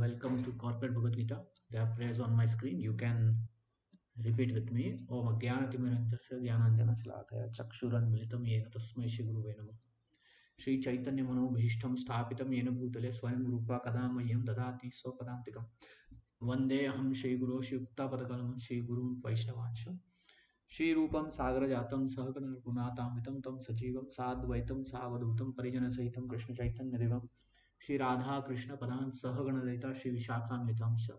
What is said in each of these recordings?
welcome to Corporate Bhagavad Gita. There are prayers on my screen. You can repeat with me. Om Ajnanatimirandasya Dhyananjana Shalakaya Chakshuranmilitam Yena Tasmai Shri Guruve Namah. Shri Chaitanya Manobhishtam Sthapitam Yena Bhutale Swayam Rupa Kadamayam Dadati Sopadantikam Vande Aham Shri Guru Shukta Padakalam Shri Gurun Vaishnavansha Shri Rupam Sagar Jatam Sahagana Gunatamitam Tam Sajivam Sadvaitam Savadutam Parijana Sahitam Krishna Chaitanya Devam Shri Radha Krishna Padan Sahagana Lita Shri Vishakam Litamsha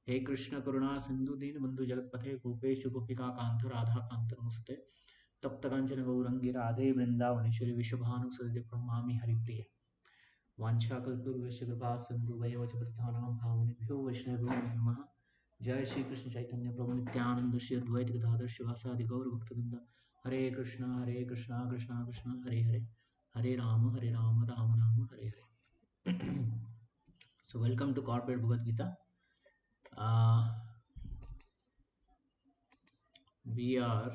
He Krishna Karuna Sindhu Deen Bandhu Jagatpathe Gopesh Gopika Kanta Radha Kanta Namaste Tapta Kanchana Gaurangi Radhe Vrindavani Shri Vishabhanu Sadhya Pramami Haripriya Vancha Kalpurvesha Kripa Sindhu Vayavachapatithanam Bhavanibhyo Vaishnavyo Namaha Jai Shri Krishna Chaitanya Prabhu Nityananda Shri Advaita Gadadhar Shivasadi Gaur Bhaktavinda Hare Krishna Krishna Krishna Hare Hare Hare Rama Rama Rama Hare Hare. So welcome to Corporate Bhagavad Gita. We are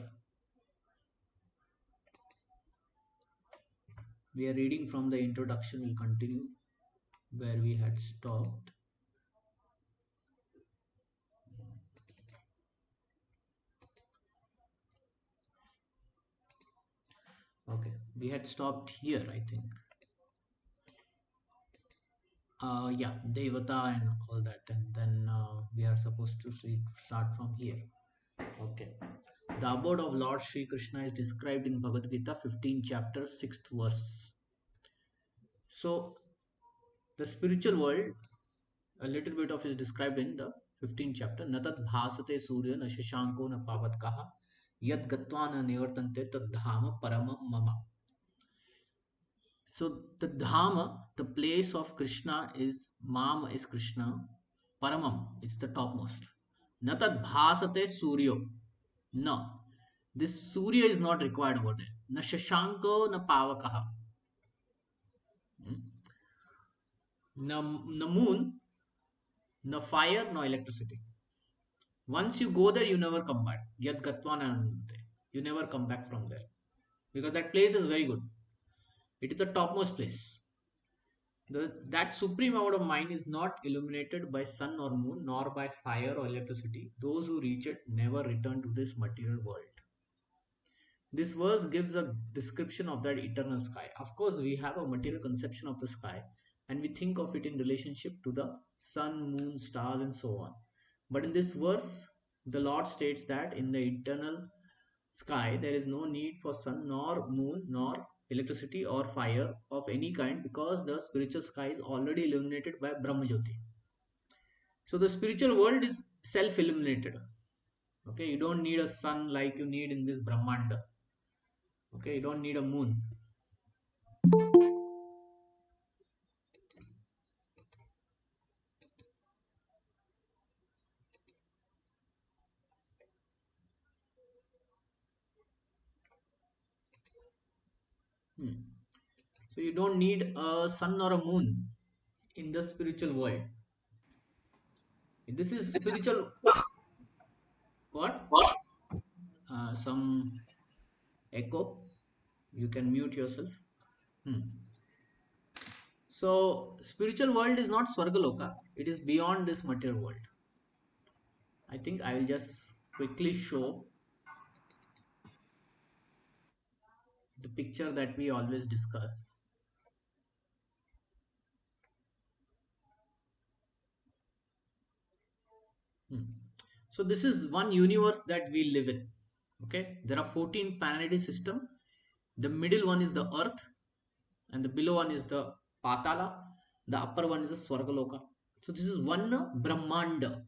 reading from the introduction. We'll continue where we had stopped. Okay, we had stopped here, I think. Yeah, Devata and all that, and then we are supposed to start from here. Okay. The abode of Lord Sri Krishna is described in Bhagavad Gita 15 chapter 6th verse. So the spiritual world, a little bit of is described in the 15th chapter. Natat bhasate surya na shashanko na pavatkaha yad gatva na nivartante tad dhama paramam mama. So the dhama, the place of Krishna is, mam is Krishna, paramam is the topmost. Natat bhasate suryo. No, this surya is not required over there. Na shashanko na pavakaha. No moon, no fire, no electricity. Once you go there, you never come back. Yad gatvana, you never come back from there, because that place is very good. It is the topmost place. That supreme abode of mind is not illuminated by sun or moon, nor by fire or electricity. Those who reach it never return to this material world. This verse gives a description of that eternal sky. Of course, we have a material conception of the sky, and we think of it in relationship to the sun, moon, stars, and so on. But in this verse, the Lord states that in the eternal sky, there is no need for sun, nor moon, nor electricity or fire of any kind, because the spiritual sky is already illuminated by Brahmajyoti. So the spiritual world is self-illuminated. Okay, you don't need a sun like you need in this Brahmanda. Okay, you don't need a moon. So you don't need a sun or a moon in the spiritual world. This is spiritual. What? Some echo. You can mute yourself. So spiritual world is not Swargaloka. It is beyond this material world. I think I will just quickly show the picture that we always discuss. So this is one universe that we live in. Okay, there are 14 planetary system. The middle one is the earth, and the below one is the Patala. The upper one is the Swargaloka. So this is one Brahmanda.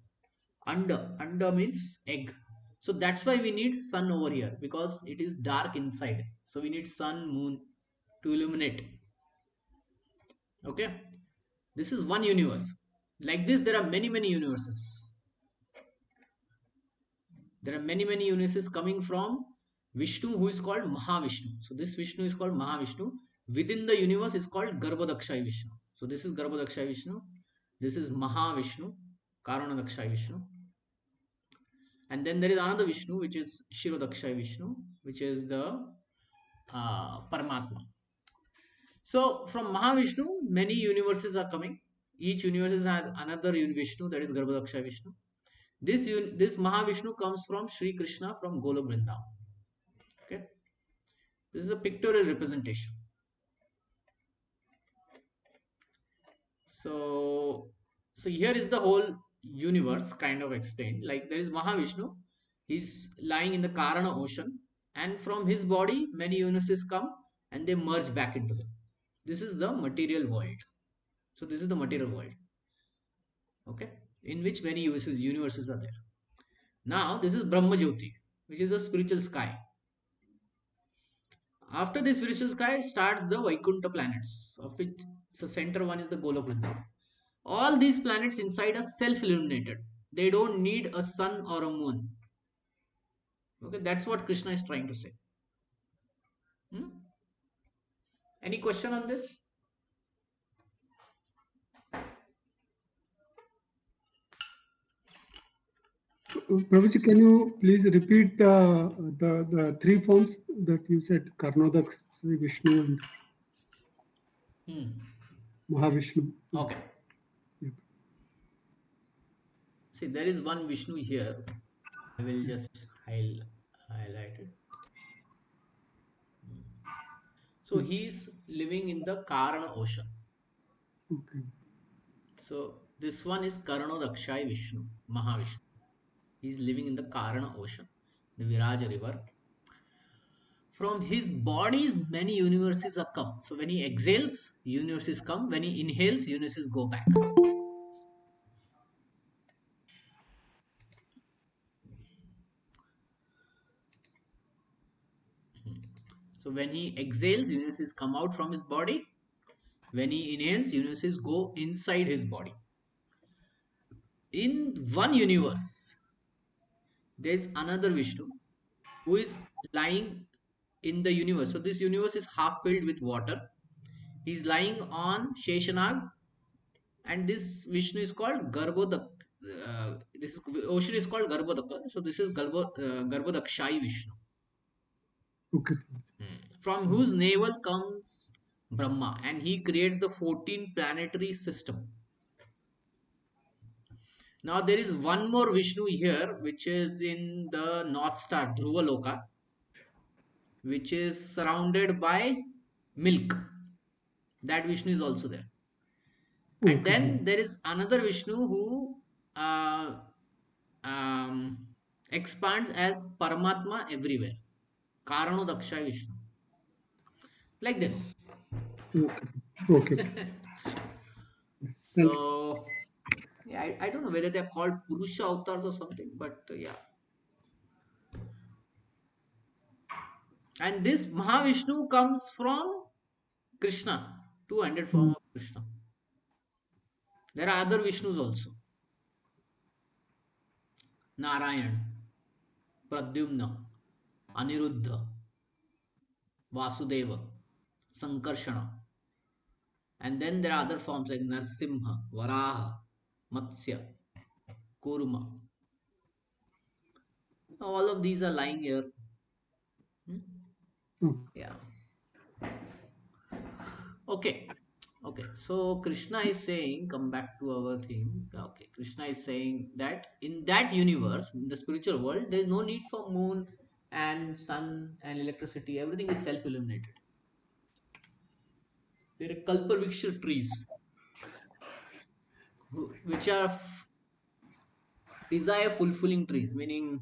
Anda means egg. So that's why we need sun over here, because it is dark inside. So we need sun, moon to illuminate. Okay, this is one universe. Like this, there are many universes. There are many universes coming from Vishnu, who is called Mahavishnu. So this Vishnu is called Mahavishnu. Within the universe is called Garbhodakshai Vishnu. So this is Garbhodakshai Vishnu. This is Mahavishnu, Karanadakshai Vishnu. And then there is another Vishnu, which is Shirodakshai Vishnu, which is the Paramatma. So from Mahavishnu, many universes are coming. Each universe has another Vishnu, that is Garbhodaksha Vishnu. This Mahavishnu comes from Sri Krishna from Golok Vrindavan. Okay, this is a pictorial representation. So, so here is the whole universe kind of explained. Like there is Mahavishnu, he's lying in the Karana ocean, and from his body many universes come and they merge back into him. This is the material world. So this is the material world. Okay, in which many universes are there. Now this is Brahma Jyoti, which is a spiritual sky. After this spiritual sky starts the Vaikuntha planets, of which the center one is the Golok Vrindavan. All these planets inside are self-illuminated. They don't need a sun or a moon. Okay, that's what Krishna is trying to say. Hmm? Any question on this? Prabhuji, can you please repeat the three forms that you said? Karnodak, Vishnu, and Mahavishnu. Okay. Yep. See, there is one Vishnu here. I will just highlight it. So he's living in the Karana ocean. Okay. So this one is Karanodakshai Vishnu, Mahavishnu. He's living in the Karana ocean, the Viraja river. From his bodies, many universes are come. So when he exhales, universes come. When he inhales, universes go back. So when he exhales, universes come out from his body. When he inhales, universes go inside his body. In one universe, there's another Vishnu who is lying in the universe. So this universe is half filled with water. He's lying on Sheshanag, and this Vishnu is called Garbhodak. This ocean is called Garbhodaka. So this is Garbhodakshai Vishnu. Okay. From whose navel comes Brahma, and he creates the 14 planetary system. Now there is one more Vishnu here, which is in the North Star, Dhruva Loka, which is surrounded by milk. That Vishnu is also there. And Okay. then there is another Vishnu who uh, um, expands as Paramatma everywhere. Karanodaksha Vishnu. Like this. Okay. Okay. Thank you. So, yeah, I don't know whether they're called Purusha avatars or something, but yeah. And this Mahavishnu comes from Krishna, 200 form of Krishna. There are other Vishnus also. Narayan, Pradyumna, Aniruddha, Vasudeva, Sankarshana. And then there are other forms like Narsimha, Varaha, Matsya, Kurma. All of these are lying here. Yeah. Okay. Okay. So Krishna is saying, come back to our theme. Okay. Krishna is saying that in that universe, in the spiritual world, there is no need for moon and sun and electricity. Everything is self-illuminated. There are Kalpavriksha trees, which are desire fulfilling trees, meaning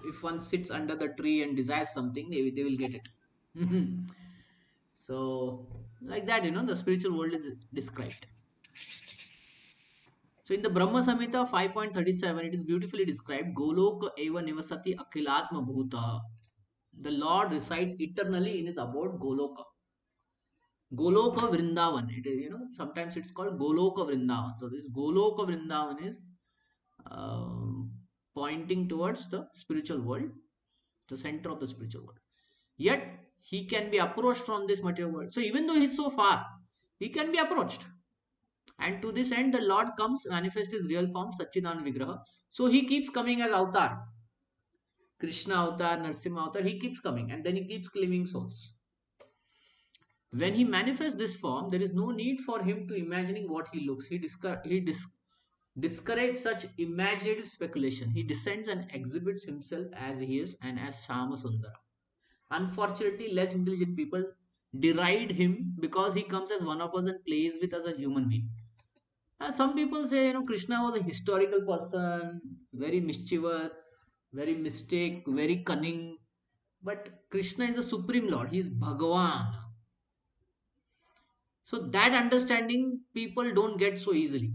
if one sits under the tree and desires something, they will get it. So, like that, the spiritual world is described. So, in the Brahma Samhita 5.37, it is beautifully described Goloka eva nivasati akhilatma bhuta. The Lord resides eternally in his abode Goloka. Goloka Vrindavan. It is, sometimes it's called Goloka Vrindavan. So, this Goloka Vrindavan is pointing towards the spiritual world, the center of the spiritual world. Yet he can be approached from this material world. So even though he's so far, he can be approached. And to this end, the Lord comes, manifest his real form, Satchidan Vigraha. So he keeps coming as avatar. Krishna avatar, Narsimha avatar, he keeps coming and then he keeps claiming souls. When he manifests this form, there is no need for him to imagining what he looks. He discourages such imaginative speculation. He descends and exhibits himself as he is and as Shama Sundara. Unfortunately, less intelligent people deride him because he comes as one of us and plays with us as a human being. Some people say, Krishna was a historical person, very mischievous, very mystic, very cunning. But Krishna is a supreme Lord. He is Bhagavan. So that understanding people don't get so easily.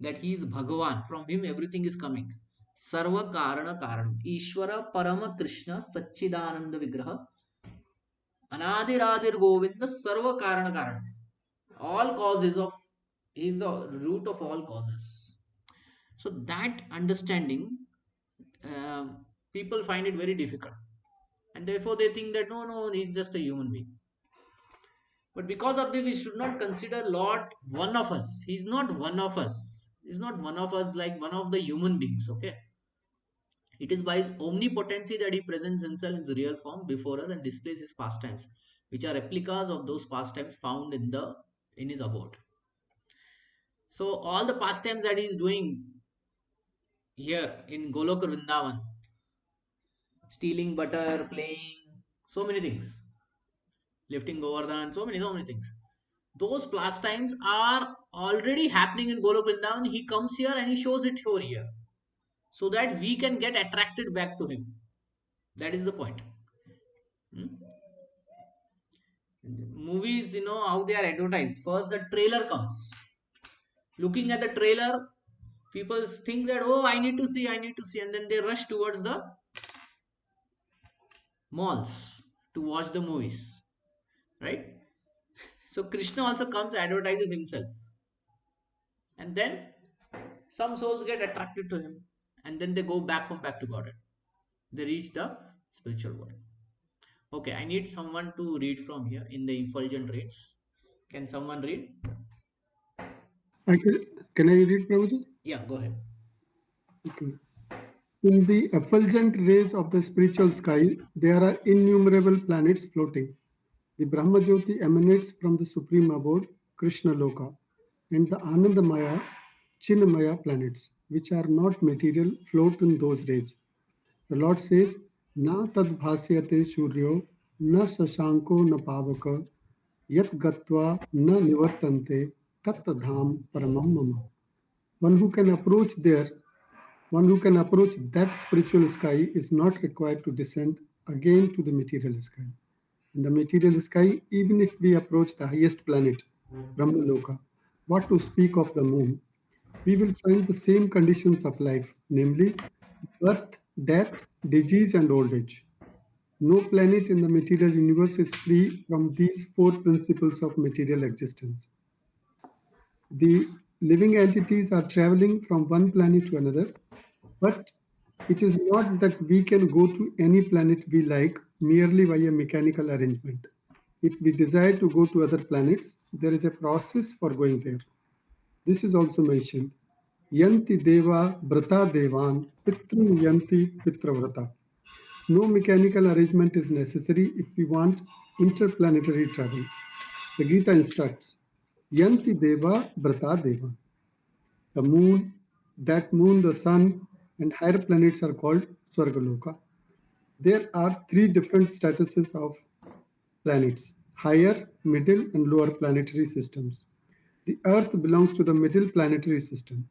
That he is Bhagavan. From him everything is coming. Sarva Karana Karanam. Ishvara Parama Krishna Satchidananda Vigraha. Anadiradir Govinda Sarva Karana Karanam. All causes of, he is the root of all causes. So that understanding, people find it very difficult, and therefore they think that no, he's just a human being. But because of this, we should not consider Lord one of us. He's not one of us. He's not one of us like one of the human beings. Okay, it is by his omnipotency that he presents himself in his real form before us and displays his pastimes, which are replicas of those pastimes found in his abode. So all the pastimes that he is doing here in Goloka Vrindavan, stealing butter, playing, so many things, lifting Govardhan, so many things. Those pastimes are already happening in Golok Vrindavan. He comes here and he shows it over here so that we can get attracted back to him. That is the point. Hmm? Movies, how they are advertised. First, the trailer comes. Looking at the trailer, people think that, oh, I need to see, and then they rush towards the malls to watch the movies, right? So Krishna also comes, advertises himself, and then some souls get attracted to him, and then they go back to God. They reach the spiritual world. Okay, I need someone to read from here in the effulgent rays. Can someone read? Can I read, Prabhuji? Yeah, go ahead. Okay. In the effulgent rays of the spiritual sky, there are innumerable planets floating. The Brahmajyoti emanates from the supreme abode, Krishna Loka, and the Anandamaya, Chinnamaya planets, which are not material, float in those rays. The Lord says, Na tad bhasyate suryo, na sashanko na pavaka, yat gatva na nivartante, tat dham paramam mama. One who can approach there, one who can approach that spiritual sky is not required to descend again to the material sky. In the material sky, even if we approach the highest planet, Brahmaloka, what to speak of the moon, we will find the same conditions of life, namely birth, death, disease, and old age. No planet in the material universe is free from these four principles of material existence. The living entities are traveling from one planet to another, but it is not that we can go to any planet we like merely by a mechanical arrangement. If we desire to go to other planets, there is a process for going there. This is also mentioned. Yanti Deva Brata Devan Pitru Yanti Pitravrata. No mechanical arrangement is necessary if we want interplanetary travel. The Gita instructs Yanti Deva Brata Deva. The moon, that moon, the sun, and higher planets are called Swargaloka. There are three different statuses of planets: higher, middle, and lower planetary systems. The Earth belongs to the middle planetary system.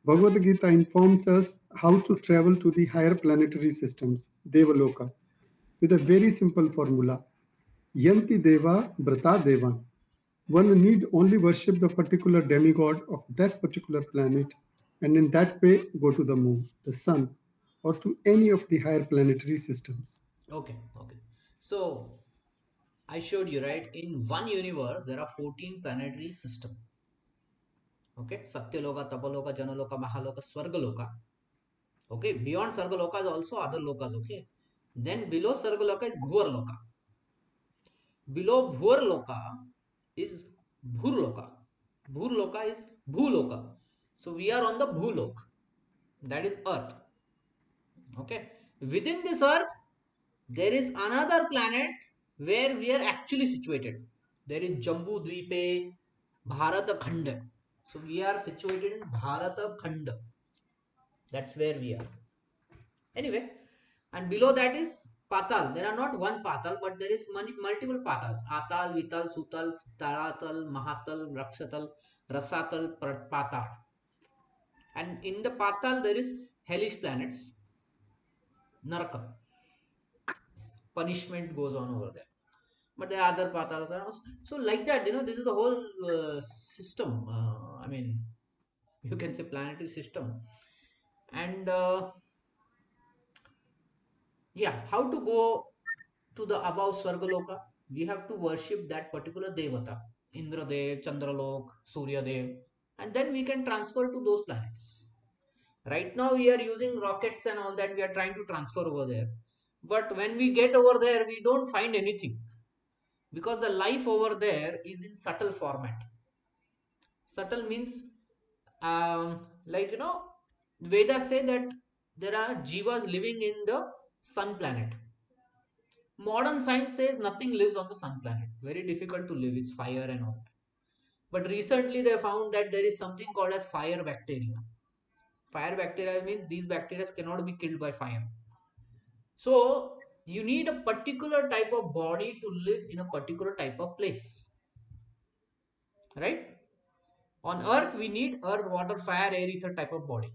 Bhagavad Gita informs us how to travel to the higher planetary systems, Devaloka, with a very simple formula. Yanti Deva Brata Deva. One need only worship the particular demigod of that particular planet and in that way go to the moon, the sun, or to any of the higher planetary systems. Okay. So I showed you, right? In one universe, there are 14 planetary systems. Okay, Satyaloka, Tapaloka, Janaloka, Mahaloka, Swargaloka. Okay, beyond Sargaloka is also other lokas. Okay, then below Sargaloka is Bhuvarloka. Below Bhuvarloka is Bhurloka. Bhurloka is Bhuloka. So we are on the Bhulok. That is Earth. Okay, within this Earth, there is another planet where we are actually situated. There is Jambu Dvipe, Bharata Khanda. So we are situated in Bharata Khanda. That's where we are. Anyway, and below that is Patal. There are not one Patal, but there is multiple Patals. Atal, Vital, Sutal, Taratal, Mahatal, Raksatal, Rasatal, Patal. And in the Patal there is hellish planets, Naraka. Punishment goes on over there. But the other Patalas are also. So like that, this is the whole system. I mean, you can say planetary system. And yeah, how to go to the above Swargaloka? We have to worship that particular Devata, Indradev, Chandralok, Suryadev, and then we can transfer to those planets. Right now, we are using rockets and all that, we are trying to transfer over there. But when we get over there, we don't find anything because the life over there is in subtle format. Subtle means, like, Vedas say that there are jivas living in the sun planet. Modern science says nothing lives on the sun planet. Very difficult to live. It's fire and all that. But recently they found that there is something called as fire bacteria. Fire bacteria means these bacteria cannot be killed by fire. So you need a particular type of body to live in a particular type of place. Right? On earth we need earth, water, fire, air, ether type of body.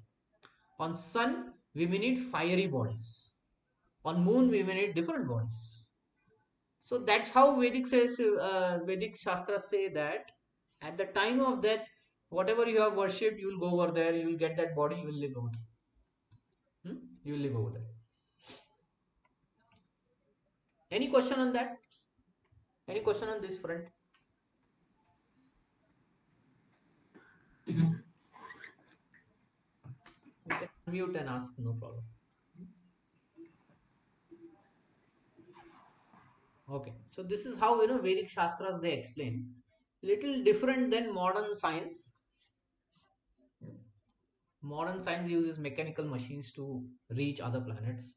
On sun we may need fiery bodies. On moon we may need different bodies. So that's how Vedic Shastras say that at the time of death, whatever you have worshipped, you will go over there, you will get that body, you will live over there. You will live over there. Any question on that? Any question on this front? You can mute and ask, no problem. Okay, so this is how Vedic Shastras they explain. Little different than modern science. Modern science uses mechanical machines to reach other planets,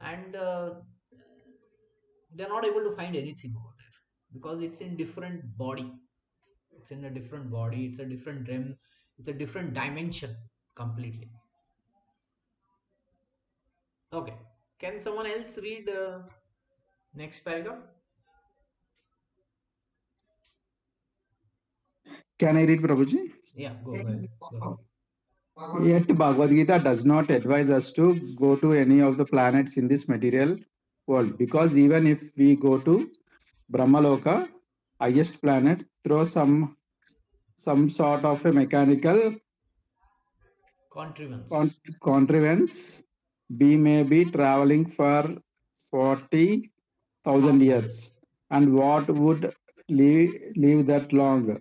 and they're not able to find anything over there because it's in different body. It's in a different body. It's a different realm. It's a different dimension completely. Okay. Can someone else read next paragraph? Can I read, Prabhuji? Yeah, go ahead. Go ahead. Yet Bhagavad Gita does not advise us to go to any of the planets in this material world, because even if we go to Brahmaloka, highest planet, through some sort of a mechanical Contrivance. contrivance, we may be traveling for 40,000 years. And what would live that long?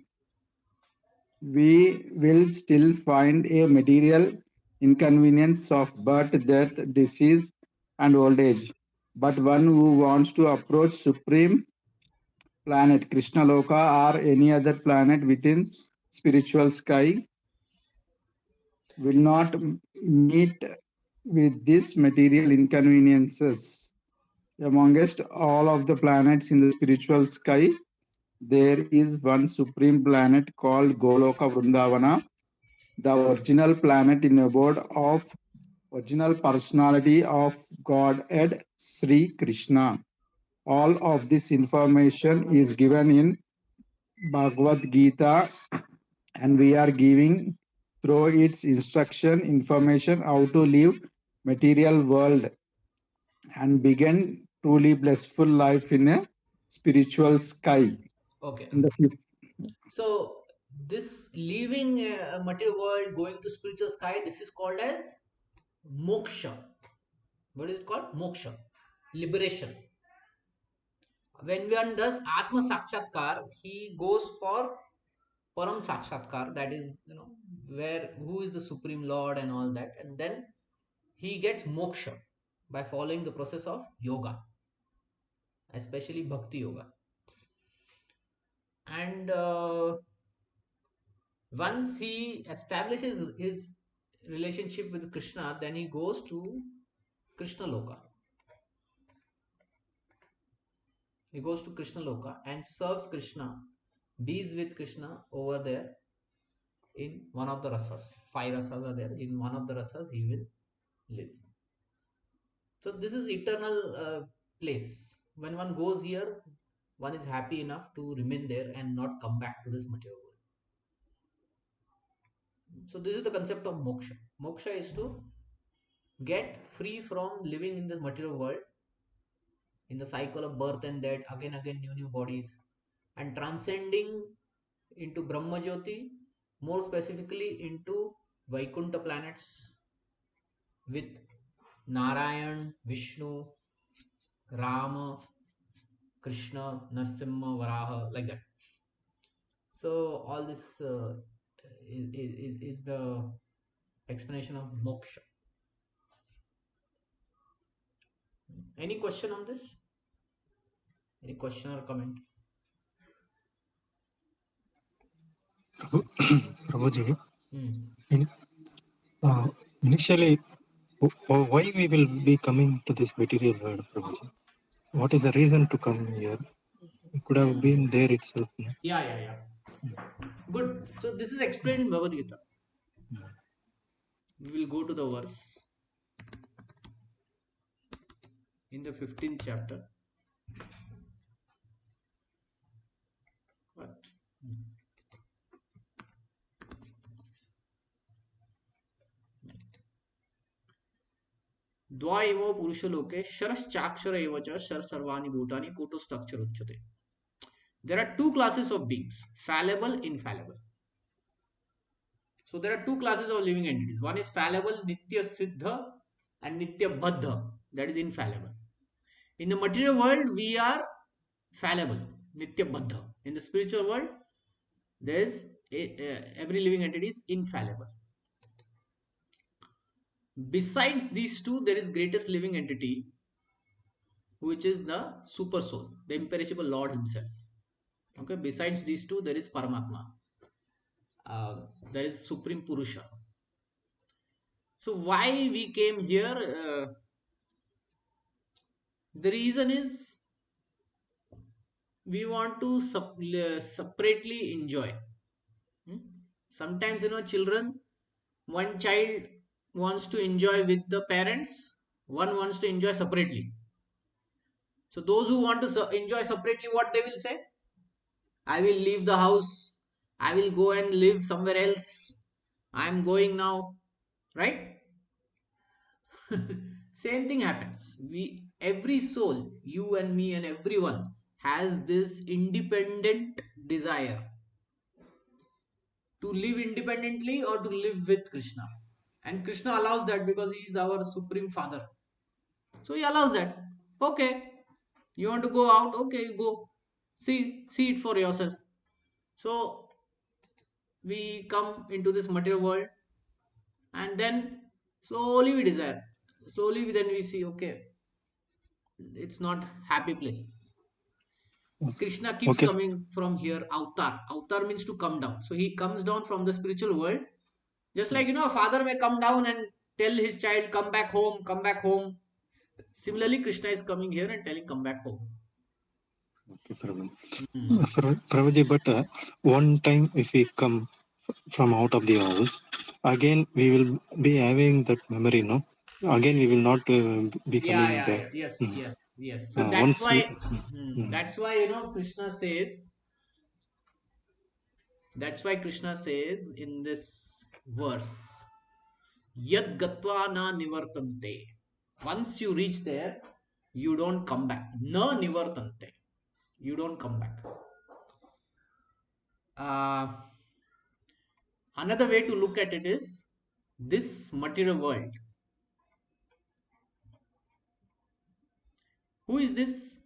We will still find a material inconvenience of birth, death, disease, and old age. But one who wants to approach supreme planet Krishna Loka or any other planet within spiritual sky will not meet with these material inconveniences. Amongst all of the planets in the spiritual sky, there is one supreme planet called Goloka Vrindavana, the original planet in abode of original personality of Godhead Sri Krishna. All of this information is given in Bhagavad Gita, and we are giving through its instruction information how to live material world and begin truly blissful life in a spiritual sky. Okay. In the So this leaving a material world, going to spiritual sky, this is called as moksha. What is it called? Moksha. Liberation. When one does Atma Sakshatkar, he goes for Param Sakshatkar, that is, where who is the Supreme Lord and all that, and then he gets moksha by following the process of yoga, especially bhakti yoga. And once he establishes his relationship with Krishna, then he goes to Krishna Loka. He goes to Krishna Loka and serves Krishna, bees with Krishna over there in one of the rasas. 5 rasas are there. In one of the rasas, he will live. So this is eternal place. When one goes here, one is happy enough to remain there and not come back to this material world. So this is the concept of moksha. Moksha is to get free from living in this material world, in the cycle of birth and death, again, new bodies, and transcending into Brahma Jyoti, more specifically into Vaikuntha planets with Narayan, Vishnu, Rama, Krishna, Narsimha, Varaha, like that. So all this is the explanation of moksha. Any question on this? Any question or comment? Prabhuji, Hmm. in, initially, why we will be coming to this material world, Prabhuji? What is the reason to come here? It could have been there itself. No? Yeah. Good. So this is explained in Bhagavad Gita. We will go to the verse in the 15th chapter. What? द्वा एव पुरुषलोके शरश्चाक्षर एव च sir सर्वाणि भूतानि कूटस्थाक्षर उच्यते. There are two classes of beings: fallible, infallible. So there are two classes of living entities. One is fallible, nitya siddha, and nitya baddha, that is infallible. In the material world, we are fallible, nitya baddha. In the spiritual world, there is every living entity is infallible. Besides these two, there is greatest living entity, which is the super soul, the imperishable Lord himself. Okay, besides these two, there is Paramatma, there is Supreme Purusha. So why we came here? The reason is we want to separately enjoy. Sometimes, children, one child wants to enjoy with the parents, one wants to enjoy separately. So those who want to enjoy separately, what they will say? I will leave the house. I will go and live somewhere else. I am going now. Right? Same thing happens. Every soul, you and me and everyone, has this independent desire to live independently or to live with Krishna. And Krishna allows that because he is our supreme father. So he allows that. Okay. You want to go out? Okay, you go. See it for yourself. So we come into this material world and then slowly we desire. Slowly then we see, okay, it's not happy place. Krishna keeps Okay. coming from here. Avatar means to come down. So he comes down from the spiritual world. Just like, a father may come down and tell his child, come back home, come back home. Similarly, Krishna is coming here and telling, come back home. Okay, Prabhuji, but one time if we come from out of the house, again we will be having that memory, no? Again we will not be coming back. Yes. So Once we, that's why, Krishna says in this verse, Yad gatva na nivartante. Once you reach there, you don't come back. Na nivartante. You don't come back. Another way to look at it is this material world. Who is this?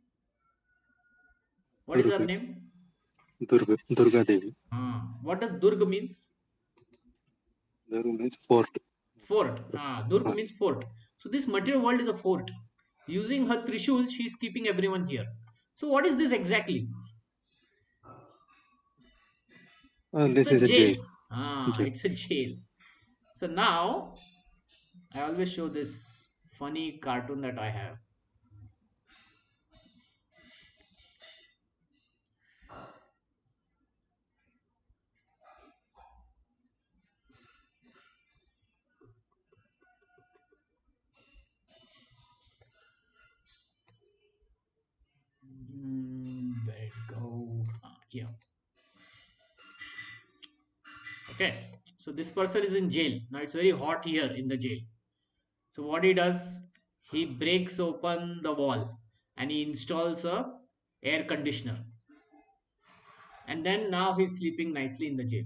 What is her name? Durga Devi. What does Durga means? Durga means fort. Fort. Durga means fort. So this material world is a fort. Using her Trishul, she is keeping everyone here. So what is this exactly? It's This a is a jail. jail. It's a jail. So now, I always show this funny cartoon that I have. Okay, so this person is in jail now. It's very hot here in the jail. So what he does, he breaks open the wall and he installs a air conditioner, and then now he's sleeping nicely in the jail.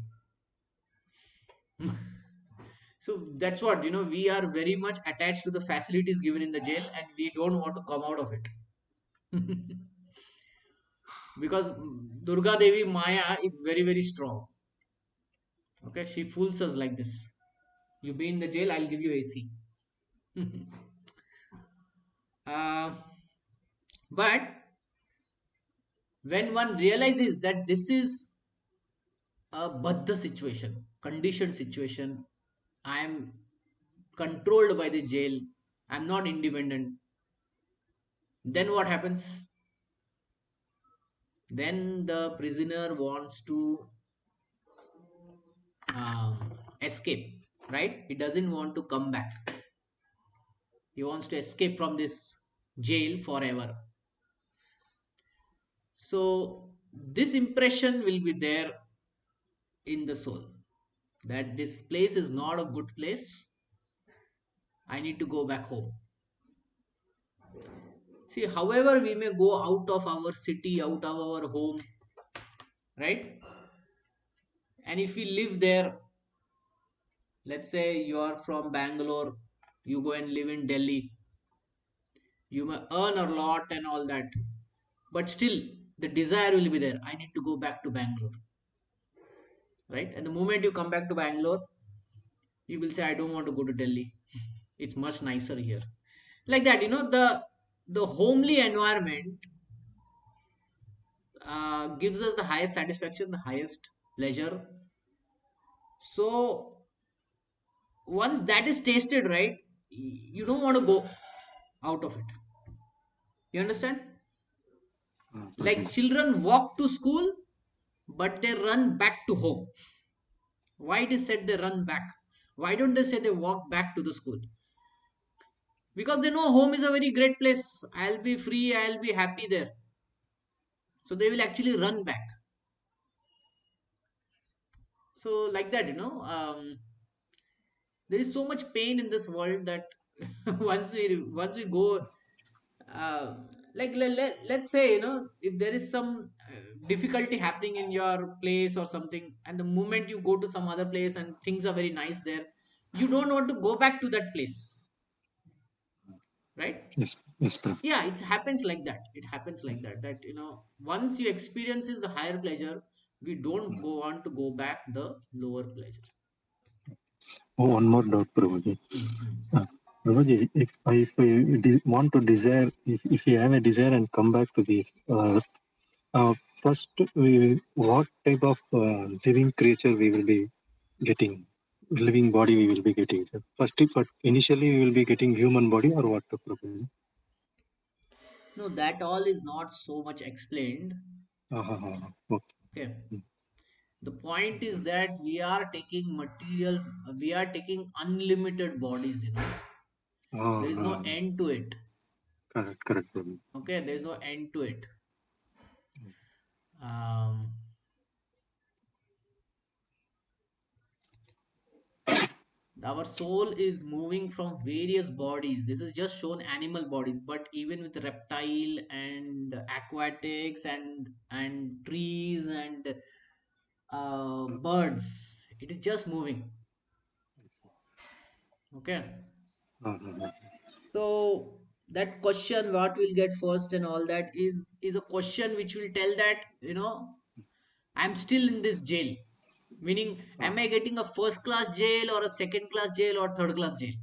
So that's what, we are very much attached to the facilities given in the jail, and we don't want to come out of it. Because Durga Devi Maya is very, very strong. Okay, she fools us like this. You be in the jail, I'll give you AC. uh, but when one realizes that this is a baddha situation, conditioned situation, I am controlled by the jail, I'm not independent, then what happens? Then the prisoner wants to um, escape, right? He doesn't want to come back. He wants to escape from this jail forever. So this impression will be there in the soul that this place is not a good place. I need to go back home. See, however, we may go out of our city, out of our home, right? And if we live there, let's say you are from Bangalore, you go and live in Delhi, you may earn a lot and all that, but still the desire will be there. I need to go back to Bangalore, right? And the moment you come back to Bangalore, you will say, I don't want to go to Delhi. It's much nicer here. Like that, the homely environment gives us the highest satisfaction, the highest pleasure. So once that is tasted, right, you don't want to go out of it. You understand? Like Prabhuji. children walk to school, but they run back to home. Why it is said they run back? Why don't they say they walk back to the school? Because they know home is a very great place. I'll be free, I'll be happy there. So they will actually run back. So like that, there is so much pain in this world that once we go, uh, like let's say, if there is some difficulty happening in your place or something, and the moment you go to some other place and things are very nice there, you don't want to go back to that place, right? Yes, yes, Prabhu. Yeah, it happens like that. It happens like that, once you experiences the higher pleasure, we don't go on to go back the lower pleasure. Oh, one more doubt, Prabhuji. Mhm. Prabhuji, if we want to desire, if we have a desire and come back to this earth, first, what type of living creature we will be getting? Living body we will be getting. Sir. First, but initially we will be getting human body or what, Prabhuji? No, that all is not so much explained. Okay. Okay. The point is that we are taking unlimited bodies, there is no end to it. Correct, Prabhuji. Okay, there is no end to it. um, our soul is moving from various bodies. This is just shown animal bodies, but even with reptile and aquatics and trees and birds, it is just moving. Okay. So that question, what will get first and all that, is a question which will tell that, I'm still in this jail. Meaning, am I getting a first class jail or a second class jail or third class jail?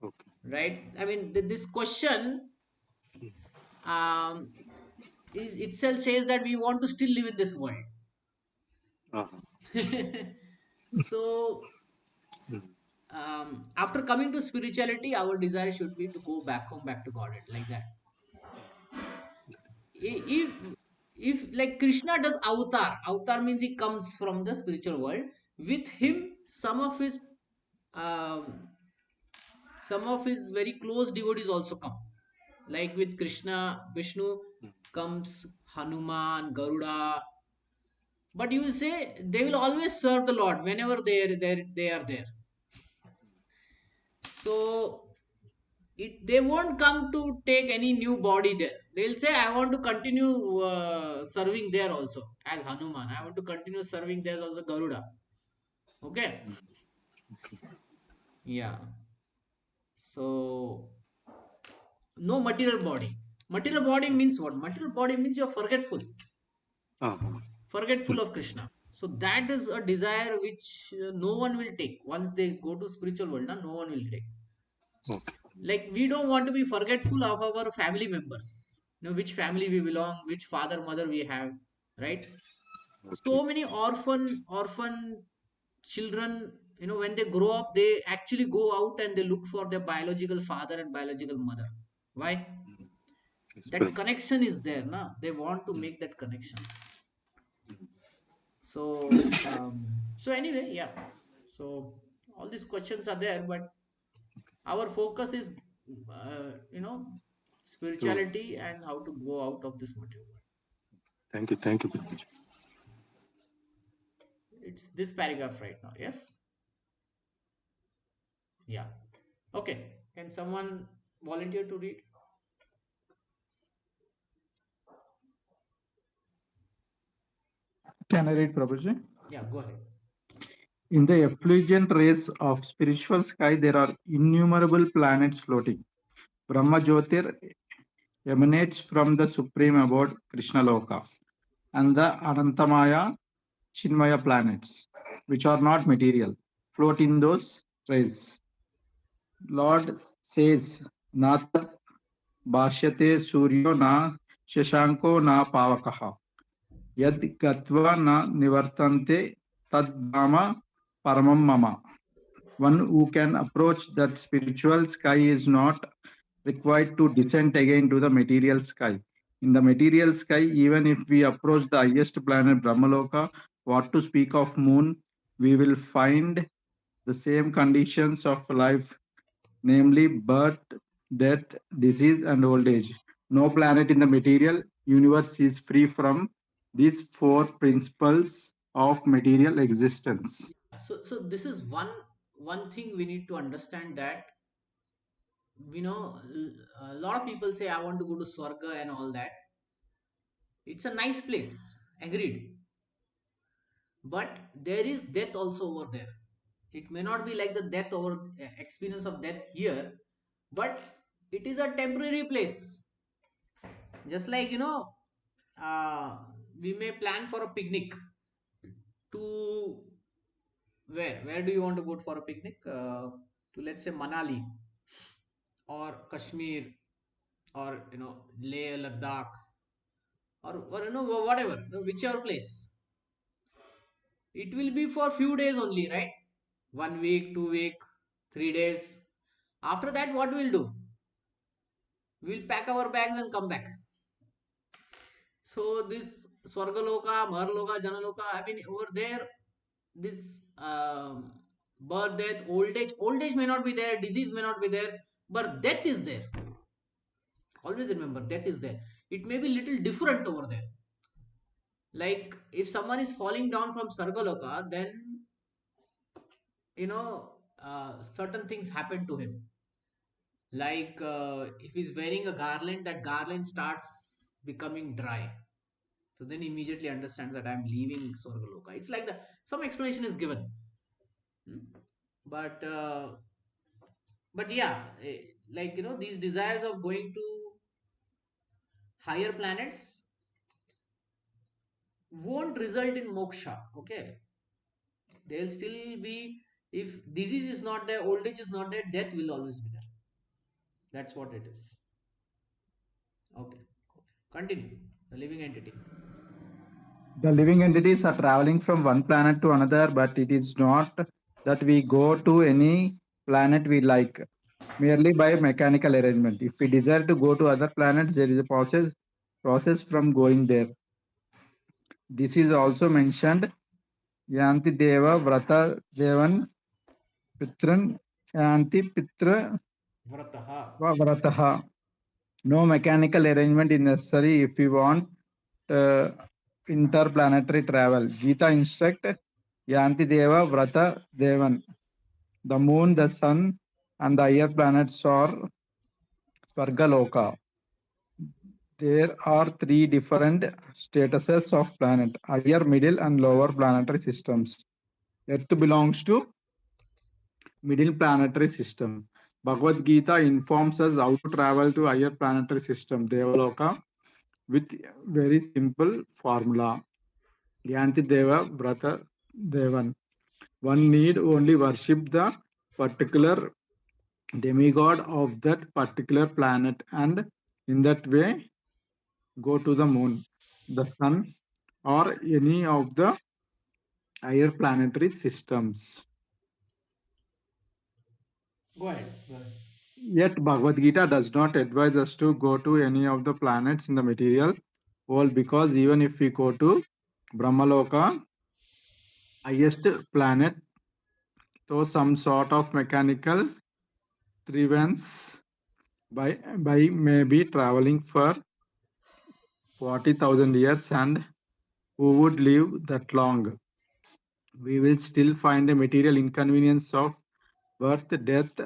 Okay. Right? I mean, this question um, itself says that we want to still live in this world. So, after coming to spirituality, our desire should be to go back home, back to Godhead, like that. If like Krishna does avatar means he comes from the spiritual world. With him, um, some of his very close devotees also come. Like with Krishna, Vishnu comes Hanuman, Garuda, But you will say they will always serve the Lord whenever they are there. So they won't come to take any new body there. They'll say, I want to continue serving there also as Hanuman. I want to continue serving there as also Garuda. Okay. Yeah. So no material body. Material body means what? Material body means you're forgetful. Uh-huh. Forgetful of Krishna. So that is a desire which no one will take. Once they go to spiritual world, no one will take. Okay. Like we don't want to be forgetful of our family members. Which family we belong, which father, mother we have, right? Okay. So many orphan children, when they grow up, they actually go out and they look for their biological father and biological mother. Why? Yes, That Prabhu. connection is there, na? They want to make that connection. So anyway, yeah. So all these questions are there, but our focus is, So, spirituality and how to go out of this material world. thank you, Prabhu. It's this paragraph right now. Yes. Yeah. Okay. Can someone volunteer to read? Can I read, Prabhuji? Yeah. Go ahead. In the effulgent rays of spiritual sky, there are innumerable planets floating. Brahma Jyotir emanates from the supreme abode, Krishna Loka, and the Anantamaya Chinmaya planets, which are not material, float in those rays. Lord says, Nata Bhashyate Suryo na Shashanko na Pavakaha. Yad Gatva na Nivartante Tad Dhama Paramam Mama. One who can approach that spiritual sky is not required to descend again to the material sky. In the material sky, even if we approach the highest planet Brahmaloka, what to speak of moon, we will find the same conditions of life, namely birth, death, disease, and old age. No planet in the material universe is free from these four principles of material existence. So this is one thing we need to understand, that a lot of people say I want to go to Swarga and all that. It's a nice place, agreed. But there is death also over there. It may not be like the death over experience of death here, but it is a temporary place. Just like we may plan for a picnic to where do you want to go for a picnic? To, let's say, Manali or Kashmir, or Leh, Ladakh, or whatever, whichever place. It will be for few days only, right? 1 week, 2 week, 3 days. After that, what we'll do? We'll pack our bags and come back. So this Swargaloka, Maharloka, Janaloka, I mean, over there, this birth, death, old age may not be there, disease may not be there, but death is there. Always remember, death is there. It may be little different over there. Like if someone is falling down from Sargaloka, then certain things happen to him. Like if he's wearing a garland, that garland starts becoming dry. So then he immediately understands that I'm leaving Swargaloka. It's like that. Some explanation is given. Hmm? But yeah, like these desires of going to higher planets won't result in moksha. Okay, they'll still be, if disease is not there, old age is not there, death will always be there. That's what it is. Okay, continue. The living entity. The living entities are traveling from one planet to another, but it is not that we go to any planet we like merely by mechanical arrangement. If we desire to go to other planets, there is a process from going there. This is also mentioned Yanti Deva Vrata Devan Pitran Yanti Pitra Vrataha. Vrataha. No mechanical arrangement is necessary if we want. Uh, interplanetary travel. Gita instruct Yanti Deva Vrata Devan. The moon, the sun, and the higher planets are Svargaloka. There are three different statuses of planet: higher, middle, and lower planetary systems. Earth belongs to middle planetary system. Bhagavad Gita informs us how to travel to higher planetary system, Devaloka, with very simple formula. Yanti Deva Vrata Devan. One need only worship the particular demigod of that particular planet, and in that way go to the moon, the sun, or any of the higher planetary systems. Go ahead. Go ahead. Yet Bhagavad Gita does not advise us to go to any of the planets in the material world, because even if we go to Brahmaloka, highest planet, though some sort of mechanical trivens by may be traveling for 40,000 years, and who would live that long? We will still find a material inconvenience of birth, death,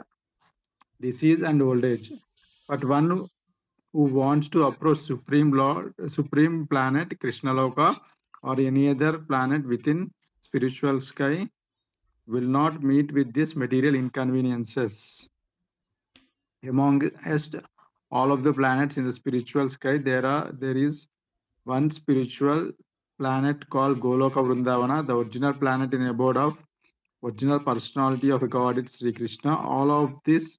disease, and old age. But one who wants to approach Supreme Lord, Supreme Planet, Krishna Loka, or any other planet within spiritual sky will not meet with these material inconveniences. Amongst all of the planets in the spiritual sky, there is one spiritual planet called Goloka Vrindavana, the original planet in the abode of original personality of God, Sri Krishna. All of this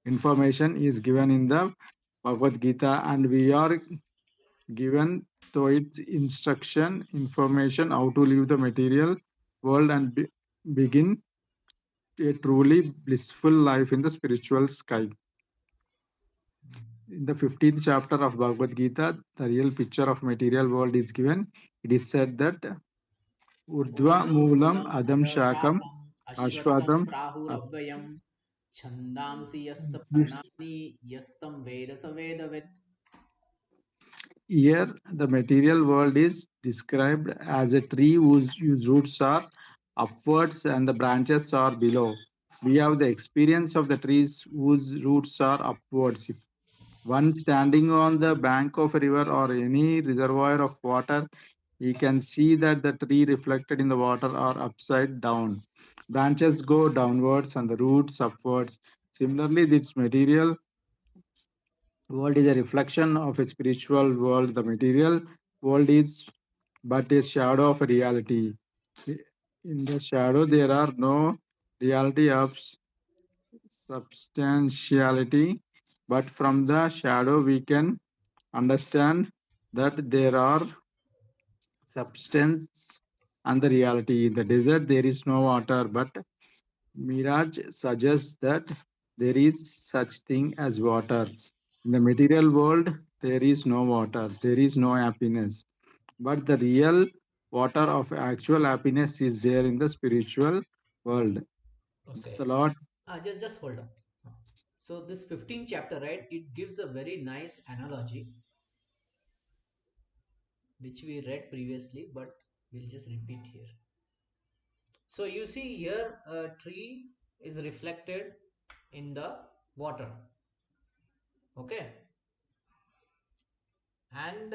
information is given in the Bhagavad Gita, and we are given to its instruction, information how to live the material world and begin a truly blissful life in the spiritual sky. In the 15th chapter of Bhagavad Gita, the real picture of material world is given. It is said that Urdhva Moolam Adam Shakam Ashvatam Ashvatam. Prahurabhayam Chandamsi Yassa Parnani Yastam Veda Savedavet. Here, the material world is described as a tree whose roots are upwards and the branches are below. We have the experience of the trees whose roots are upwards. If one standing on the bank of a river or any reservoir of water, he can see that the tree reflected in the water are upside down. Branches go downwards and the roots upwards. Similarly, this material world is a reflection of a spiritual world. The material world is but a shadow of a reality. In the shadow, there are no reality of substantiality, but from the shadow, we can understand that there are substance and the reality. In the desert, there is no water, but Mirage suggests that there is such thing as water. In the material world, there is no water, there is no happiness. But the real water of actual happiness is there in the spiritual world. Okay. The Lord. Just hold on. So this 15th chapter, right? It gives a very nice analogy which we read previously, but we'll just repeat here. So you see here a tree is reflected in the water. Okay. And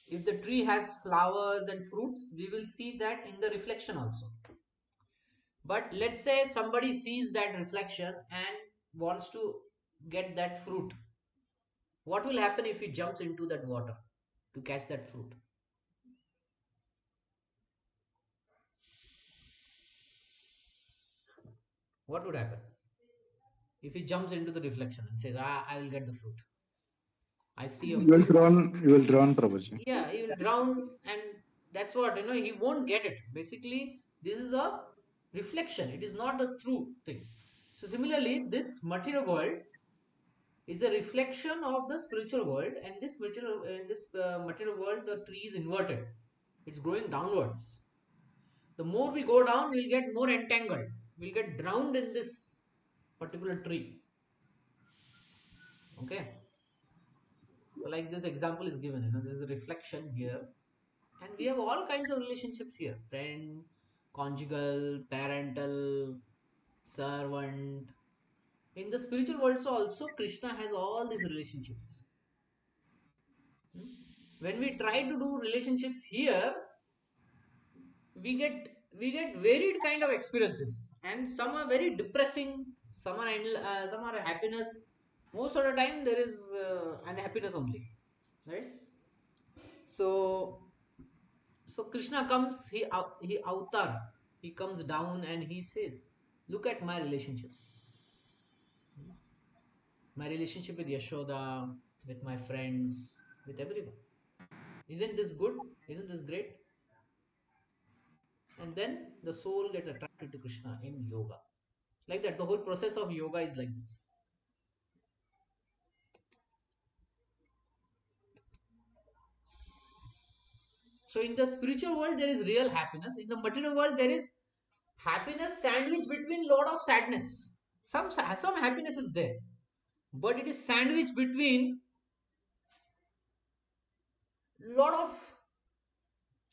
if the tree has flowers and fruits, we will see that in the reflection also. But let's say somebody sees that reflection and wants to get that fruit. What will happen if he jumps into that water to catch that fruit? What would happen if he jumps into the reflection and says, I will get the fruit? I see a fruit. You will drown, Prabhuji. Yeah, he will drown, and that's what, he won't get it. Basically, this is a reflection, it is not a true thing. So similarly, this material world is a reflection of the spiritual world, and this material world, the tree is inverted, it's growing downwards. The more we go down, we'll get more entangled, we'll get drowned in this particular tree. Okay. Like this example is given, there's a reflection here, and we have all kinds of relationships here: friend, conjugal, parental, servant. In the spiritual world, so also Krishna has all these relationships. When we try to do relationships here, we get varied kind of experiences, and some are very depressing, some are happiness. Most of the time there is unhappiness only, right? So Krishna comes, he avatar, he comes down and he says, look at my relationships, my relationship with Yashoda, with my friends, with everyone. Isn't this good? Isn't this great? And then the soul gets attracted to Krishna in yoga. Like that, the whole process of yoga is like this. So in the spiritual world, there is real happiness. In the material world, there is happiness sandwiched between lot of sadness. Some happiness is there, but it is sandwiched between lot of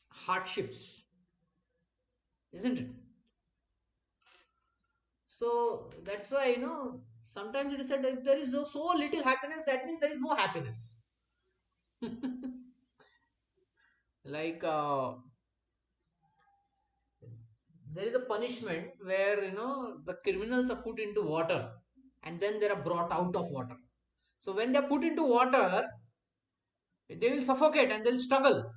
hardships, isn't it? So that's why sometimes it is said that if there is so little happiness, that means there is no happiness. Like there is a punishment where the criminals are put into water and then they are brought out of water. So when they are put into water, they will suffocate and they'll struggle,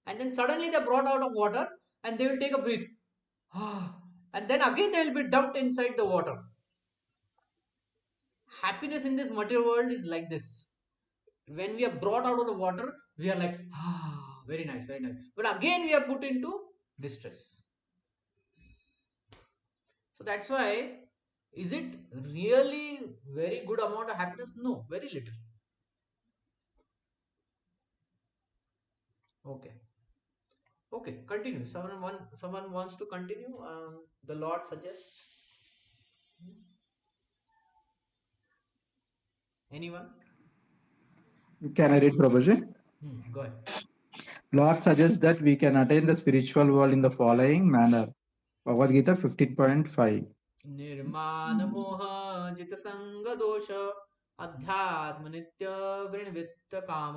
and then suddenly they're brought out of water and they will take a breath. And then again they will be dumped inside the water. Happiness in this material world is like this. When we are brought out of the water, we are like, very nice, very nice, but again we are put into distress. So that's why, is it really very good amount of happiness? No, very little. Okay. Okay, continue. Someone wants to continue. The Lord suggests. Anyone? Can I read, Prabhuji? Go ahead. Lord suggests that we can attain the spiritual world in the following manner. Bhagavad Gita 15.5. निर्माण मोह जित संग दोष अध्यात्म नित्य वृणवित्त काम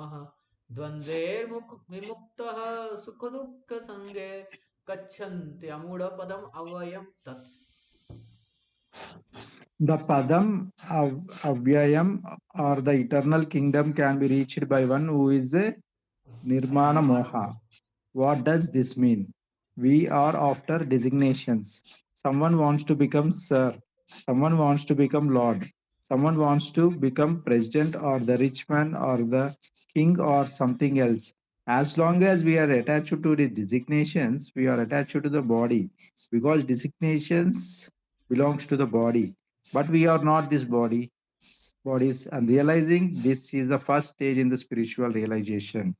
द्वंद्वैर्मुख विमुक्तः सुख दुःख संगे गच्छन्त्यमूढ़ पदम अव्ययम तत्. The Padam Avyayam, or the eternal kingdom, can be reached by one who is a Nirmana Moha. What does this mean? We are after designations. Someone wants to become Sir. Someone wants to become Lord. Someone wants to become President or the rich man or the king or something else. As long as we are attached to the designations, we are attached to the body because designations belongs to the body. But we are not this bodies, and realizing this is the first stage in the spiritual realization.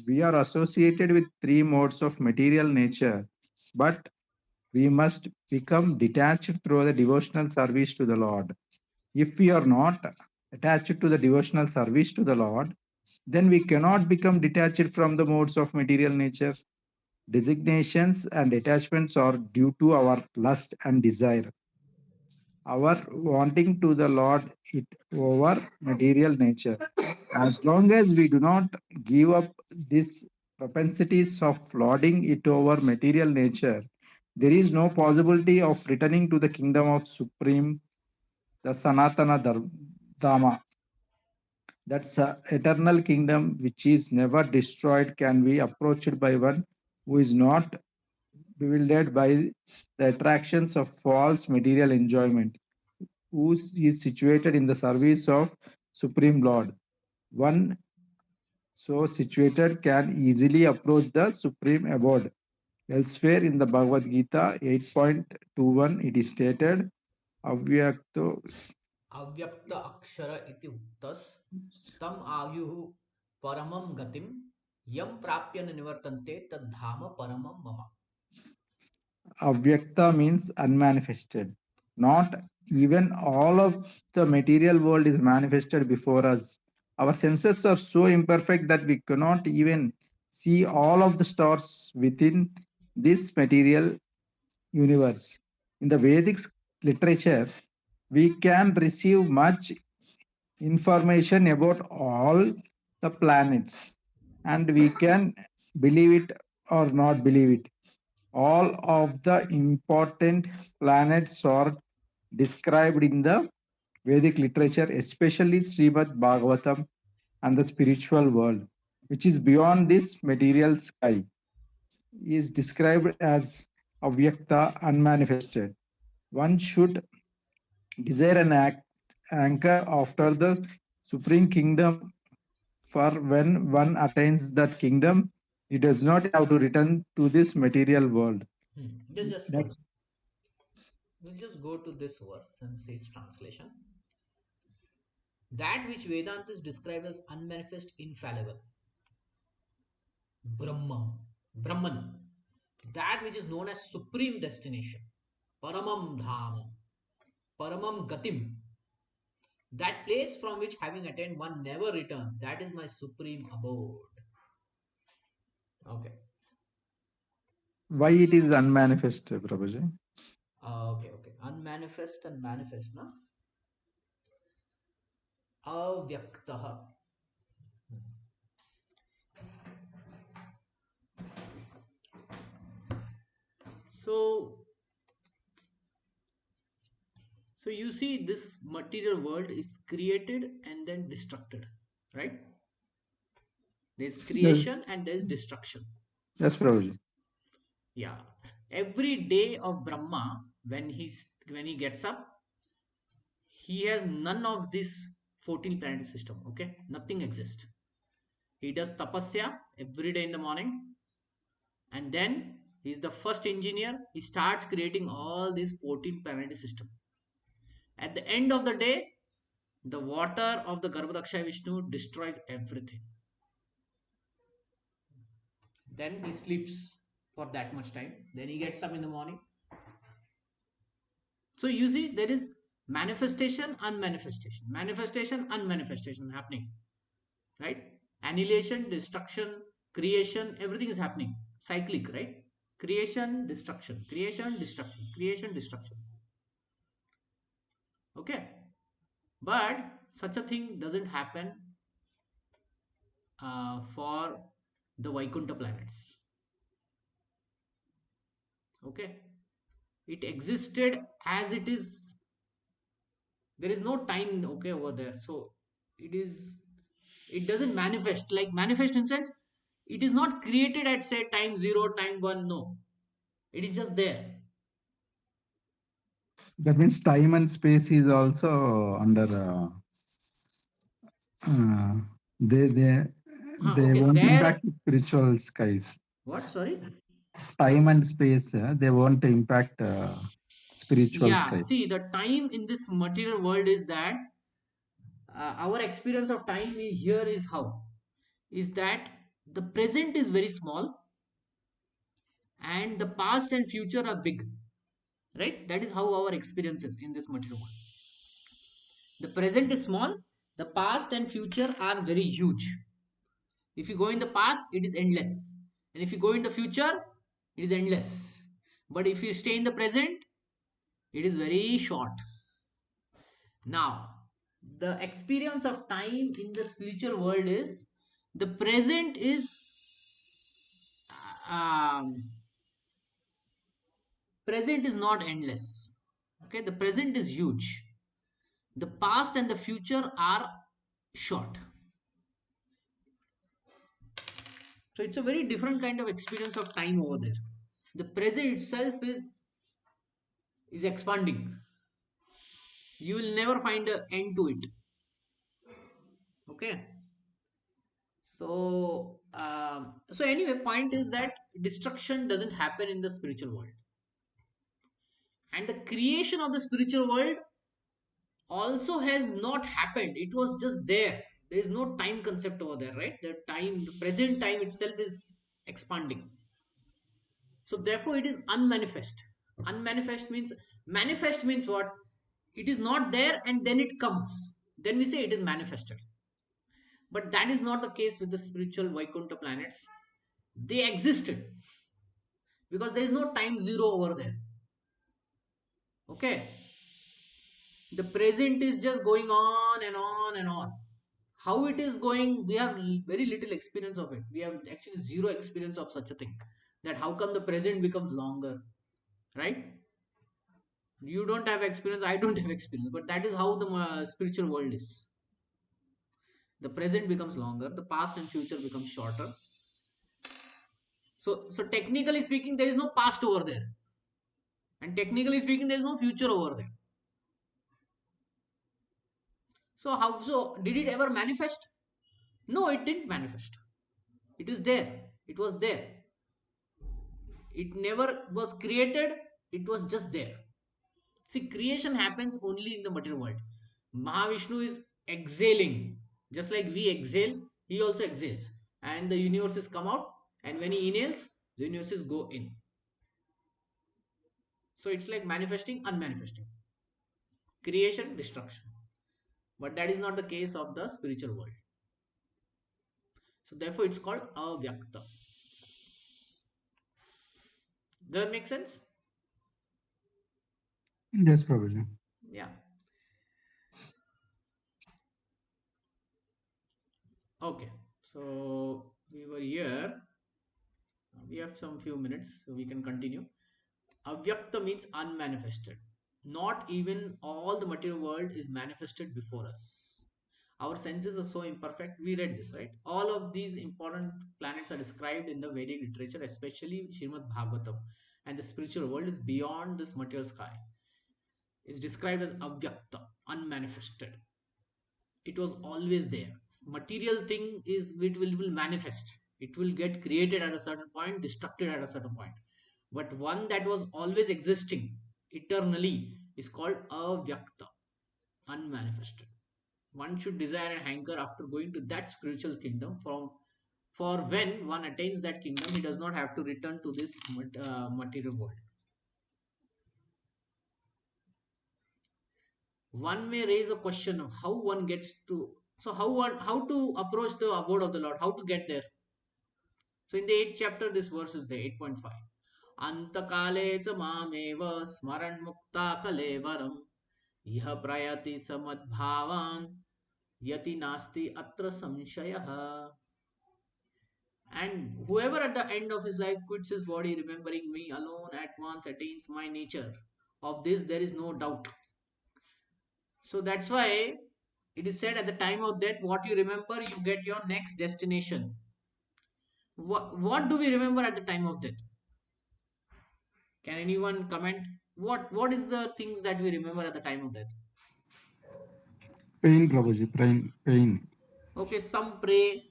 We are associated with three modes of material nature, but we must become detached through the devotional service to the Lord. If we are not attached to the devotional service to the Lord, then we cannot become detached from the modes of material nature. Designations and attachments are due to our lust and desire. Our wanting to the Lord it over material nature. As long as we do not give up these propensities of lording it over material nature, there is no possibility of returning to the kingdom of Supreme, the Sanatana Dharma. That's eternal kingdom which is never destroyed, can be approached by one who is not bewildered by the attractions of false material enjoyment, who is situated in the service of Supreme Lord. One so situated can easily approach the supreme abode. Elsewhere in the Bhagavad Gita 8.21, it is stated, Avyakto अव्यक्त अक्षर इति उक्तस तम आयुः परमं गतिम यम प्राप्य न निवर्तन्ते तद्धाम परमं मम. Avyakta means unmanifested. Not even all of the material world is manifested before us. Our senses are so imperfect that we cannot even see all of the stars within this material universe. In the Vedic literature, we can receive much information about all the planets, and we can believe it or not believe it. All of the important planets are described in the Vedic literature, especially Srimad Bhagavatam and the spiritual world, which is beyond this material sky, is described as avyakta, unmanifested. One should desire an anchor after the supreme kingdom, for when one attains that kingdom, he does not have to return to this material world. Just hold Next, on. We'll just go to this verse and see its translation. That which Vedanta is described as unmanifest, infallible, Brahman, that which is known as supreme destination, Paramam Dham, Paramam Gatim, that place from which having attained one never returns, that is my supreme abode. Okay. why it is unmanifest, Prabhuji? Okay. Unmanifest and manifest, na? Avyaktaha. So you see, this material world is created and then destructed, right? There's Yes, creation and there's destruction. yes, Prabhuji. Yeah. Every day of Brahma, when he gets up, he has none of this 14 planet system. Okay, nothing exists. He does tapasya every day in the morning, and then he's the first engineer. He starts creating all these 14 planet system. At the end of the day, the water of the Garbhodaksha Vishnu destroys everything. Then he sleeps for that much time. Then he gets up in the morning. So you see, there is manifestation, unmanifestation happening, right? Annihilation, destruction, creation, everything is happening. Cyclic, right? Creation, destruction, creation, destruction, creation, destruction. Okay. But such a thing doesn't happen for the Vaikuntha planets. Okay. It existed as it is. There is no time, okay, over there. So it doesn't manifest. Like manifest in sense, it is not created at say time 0, time 1. No, it is just there. That means time and space is also under. Uh, they they they Okay, won't there. impact spiritual skies. What? Sorry. Time and space, they won't impact spiritual Yeah. sky. See, the time in this material world is that our experience of time here is how is that the present is very small and the past and future are big, right? That is how our experience is in this material world. The present is small, the past and future are very huge. If you go in the past, it is endless. And if you go in the future, it is endless. But if you stay in the present, it is very short. Now, the experience of time in the spiritual world is the present is um, not endless. Okay, the present is huge. The past and the future are short. So it's a very different kind of experience of time over there. The present itself is expanding. You will never find an end to it. Okay. So anyway, point is that destruction doesn't happen in the spiritual world, and the creation of the spiritual world also has not happened. It was just there. There is no time concept over there, right? The present time itself is expanding. So therefore it is unmanifest. Unmanifest means, manifest means what? It is not there and then it comes, then we say it is manifested. But that is not the case with the spiritual Vaikuntha planets. They existed because there is no time zero over there. Okay, the present is just going on and on and on. How it is going, we have very little experience of it. We have actually zero experience of such a thing. That how come the present becomes longer, right? You don't have experience, I don't have experience, but that is how the spiritual world is. The present becomes longer, the past and future becomes shorter. So technically speaking, there is no past over there, and technically speaking, there is no future over there. So how so? Did it ever manifest? No, it didn't manifest. It is there. It was there. It never was created. It was just there. See, creation happens only in the material world. Mahavishnu is exhaling, just like we exhale. He also exhales, and the universes come out. And when he inhales, the universes go in. So it's like manifesting, unmanifesting, creation, destruction. But that is not the case of the spiritual world. So therefore, it's called avyakta. Does that make sense? Yes, Prabhuji. Yeah. Okay. So we were here. We have some few minutes, so we can continue. Avyakta means unmanifested. Not even all the material world is manifested before us. Our senses are so imperfect. We read this, right? All of these important planets are described in the Vedic literature, especially Srimad Bhagavatam. And the spiritual world is beyond this material sky. It's described as avyakta, unmanifested. It was always there. Material thing is it will manifest. It will get created at a certain point, destructed at a certain point. But one that was always existing eternally is called avyakta, unmanifested. One should desire and hanker after going to that spiritual kingdom. For when one attains that kingdom, he does not have to return to this material world. One may raise a question of how one gets to, so how to approach the abode of the Lord, how to get there. So in the 8th chapter, this verse is there, 8.5. Antakale cha mameva smaran mukta kalevaram iha prayati samadbhavan yati nasti atra samshayah. And whoever at the end of his life quits his body, remembering me alone at once attains my nature. Of this there is no doubt. So that's why it is said at the time of death, what you remember, you get your next destination. What do we remember at the time of death? Can anyone comment? What is the things that we remember at the time of death? Pain, Prabhuji, pain. Okay, some pray.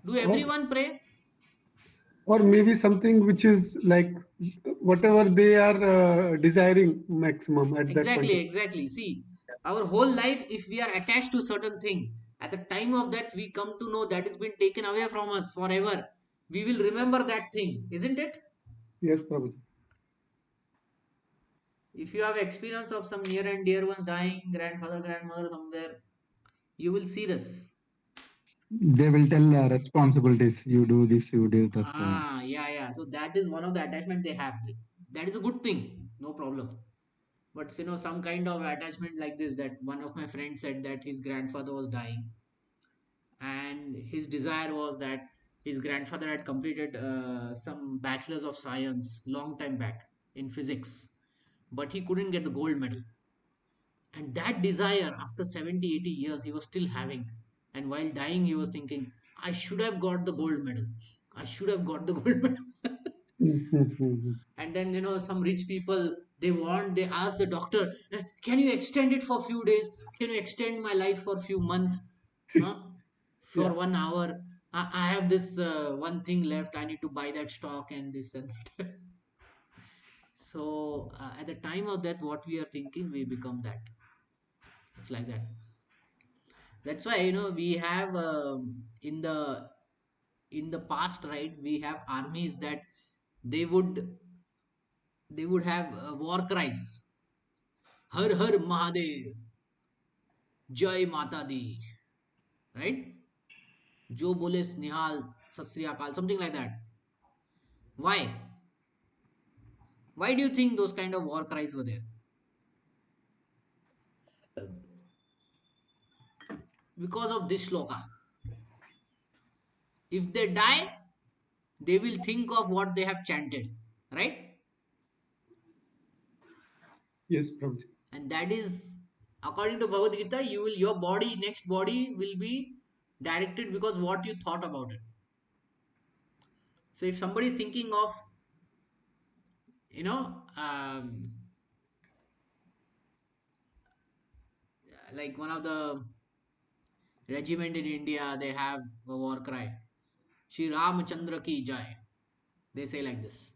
Do or, everyone pray? or maybe something which is like whatever they are desiring maximum at that point Exactly, of exactly. See, our whole life, if we are attached to certain thing, at the time of that, we come to know that it's been taken away from us forever. We will remember that thing, isn't it? Yes, Prabhuji. If you have experience of some near and dear ones dying, grandfather, grandmother, somewhere, you will see this. They will tell responsibilities. You do this, you do that. Yeah. So that is one of the attachment they have. That is a good thing, no problem. But some kind of attachment like this, that one of my friends said that his grandfather was dying, and his desire was that his grandfather had completed some bachelor's of science long time back in physics, but he couldn't get the gold medal. And that desire, after 70, 80 years, he was still having. And while dying, he was thinking, I should have got the gold medal. I should have got the gold medal. Mhm. And then, some rich people, they ask the doctor, can you extend it for a few days? Can you extend my life for a few months? Huh? For Yeah. 1 hour. I have this one thing left. I need to buy that stock and this and that. So at the time of that, what we are thinking, we become that. It's like that. That's why we have in the past, right? We have armies that they would they would have war cries. Har Har Mahadev, Jai Mata Di, right? Jo bole Nihal, Sat Sri Akal, something like that. Why? Why do you think those kind of war cries were there? Because of this shloka. If they die, they will think of what they have chanted, right? Yes, Prabhuji. And that is, according to Bhagavad Gita, your body, next body will be directed because what you thought about it. So if somebody is thinking of, you know, like one of the regiment in India, they have a war cry, Shri Ramachandra ki jai. They say like this.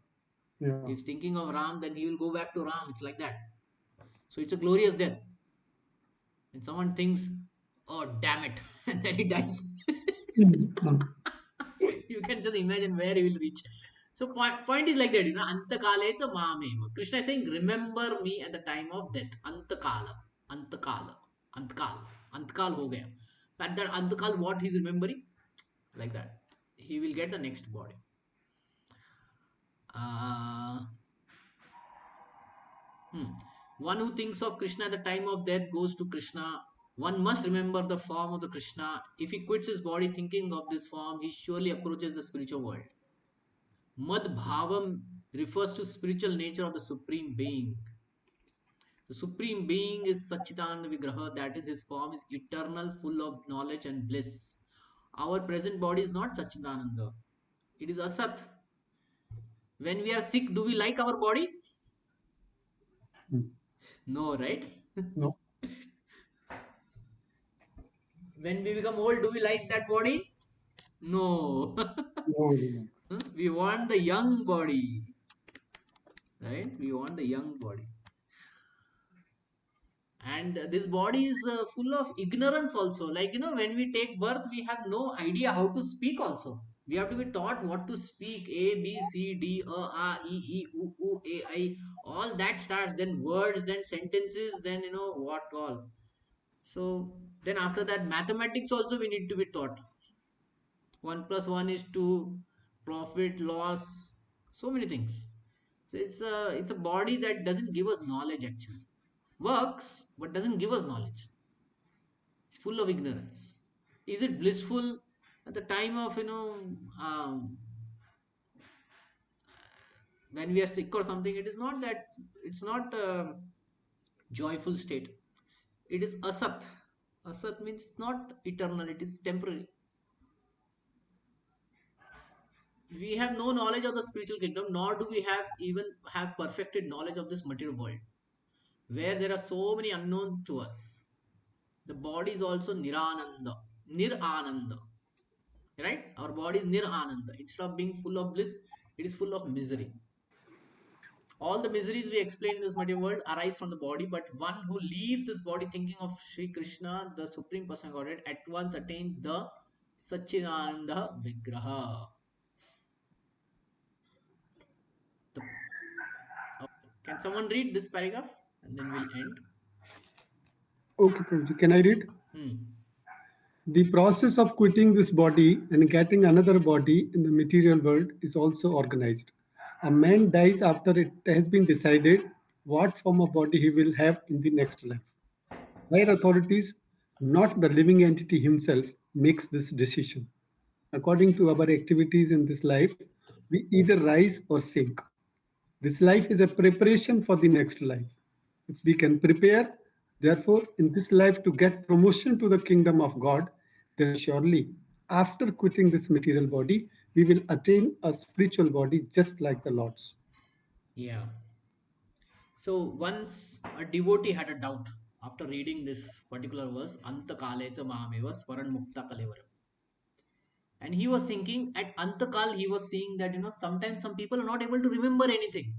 Yeah. If thinking of Ram, then he will go back to Ram. It's like that. So it's a glorious death. And someone thinks, oh damn it, and then he dies. You can just imagine where he will reach. So point is like that, Antakala it's a mameva. Krishna is saying, remember me at the time of death. Antakala, Antakala, Antakal, Antakal ho gaya. So at that Antakal, what he's remembering? Like that. He will get the next body. Uh, hmm. One who thinks of Krishna at the time of death goes to Krishna. One must remember the form of the Krishna. If he quits his body thinking of this form, he surely approaches the spiritual world. Mad Bhavam refers to spiritual nature of the Supreme Being. The Supreme Being is Satchitananda Vigraha, that is, his form is eternal, full of knowledge and bliss. Our present body is not Satchitananda, it is Asat. When we are sick, do we like our body? No, right? No. When we become old, do we like that body? No. No, relax. We want the young body, right? We want the young body. And this body is full of ignorance also. Like, when we take birth, we have no idea how to speak also. We have to be taught what to speak. A, B, C, D, A, E, E, U, A, I. All that starts. Then words, then sentences, then, what all. So then after that, mathematics also we need to be taught. 1 plus 1 is 2, profit, loss, so many things. So it's a body that doesn't give us knowledge actually. Works, but doesn't give us knowledge. It's full of ignorance. Is it blissful at the time of, um, when we are sick or something? It is not that, it's not a joyful state. It is asat. Asat means it's not eternal, it is temporary. We have no knowledge of the spiritual kingdom, nor do we have perfected knowledge of this material world, where there are so many unknown to us. The body is also Nirananda, right? Our body is Nirananda. Instead of being full of bliss, it is full of misery. All the miseries we explain in this material world arise from the body, but one who leaves this body thinking of Sri Krishna, the Supreme Person of Godhead, at once attains the Satchidananda Vigraha. The, okay. Can someone read this paragraph? And then we'll end. Okay, Prabhuji. Can I read? Hmm. The process of quitting this body and getting another body in the material world is also organized. A man dies after it has been decided what form of body he will have in the next life. Higher authorities, not the living entity himself, makes this decision. According to our activities in this life, we either rise or sink. This life is a preparation for the next life. If we can prepare, therefore, in this life to get promotion to the kingdom of God, then surely after quitting this material body, we will attain a spiritual body just like the Lord's. Yeah. So once a devotee had a doubt after reading this particular verse, Antakalecha Mahameva Swaran Mukta Kalevaram. And he was thinking at Antakal, he was seeing that, sometimes some people are not able to remember anything.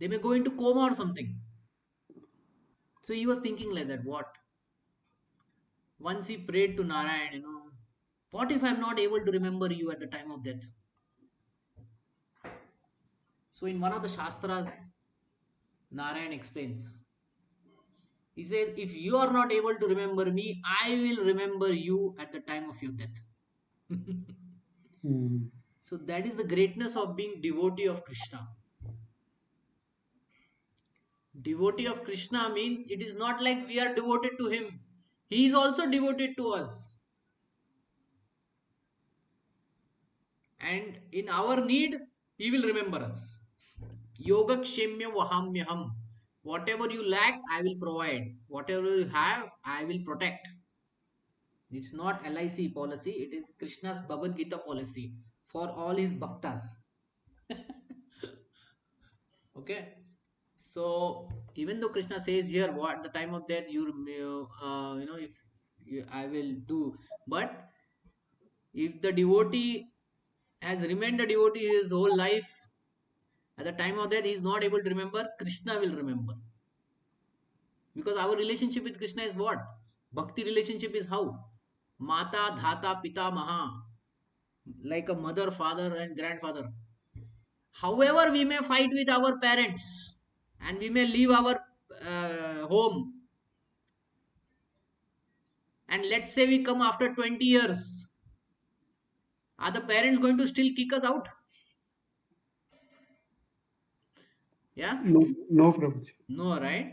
They may go into coma or something. So he was thinking like that, what? Once he prayed to Narayan, what if I'm not able to remember you at the time of death? So in one of the Shastras, Narayan explains. He says, if you are not able to remember me, I will remember you at the time of your death. So that is the greatness of being devotee of Krishna. Devotee of Krishna means it is not like we are devoted to him. He is also devoted to us. And in our need, he will remember us. Yoga Kshemya Vahamyaham. Whatever you lack, I will provide. Whatever you have, I will protect. It's not LIC policy, it is Krishna's Bhagavad Gita policy for all his bhaktas. Okay. So even though Krishna says here, what the time of death if I will do, but if the devotee has remained a devotee his whole life, at the time of death he is not able to remember, Krishna will remember. Because our relationship with Krishna is what? Bhakti relationship is how? Mata, Dhata, Pita, Maha. Like a mother, father, and grandfather. However, we may fight with our parents and we may leave our home, and let's say we come after 20 years, are the parents going to still kick us out? Yeah? No, no, Prabhuji. No, right?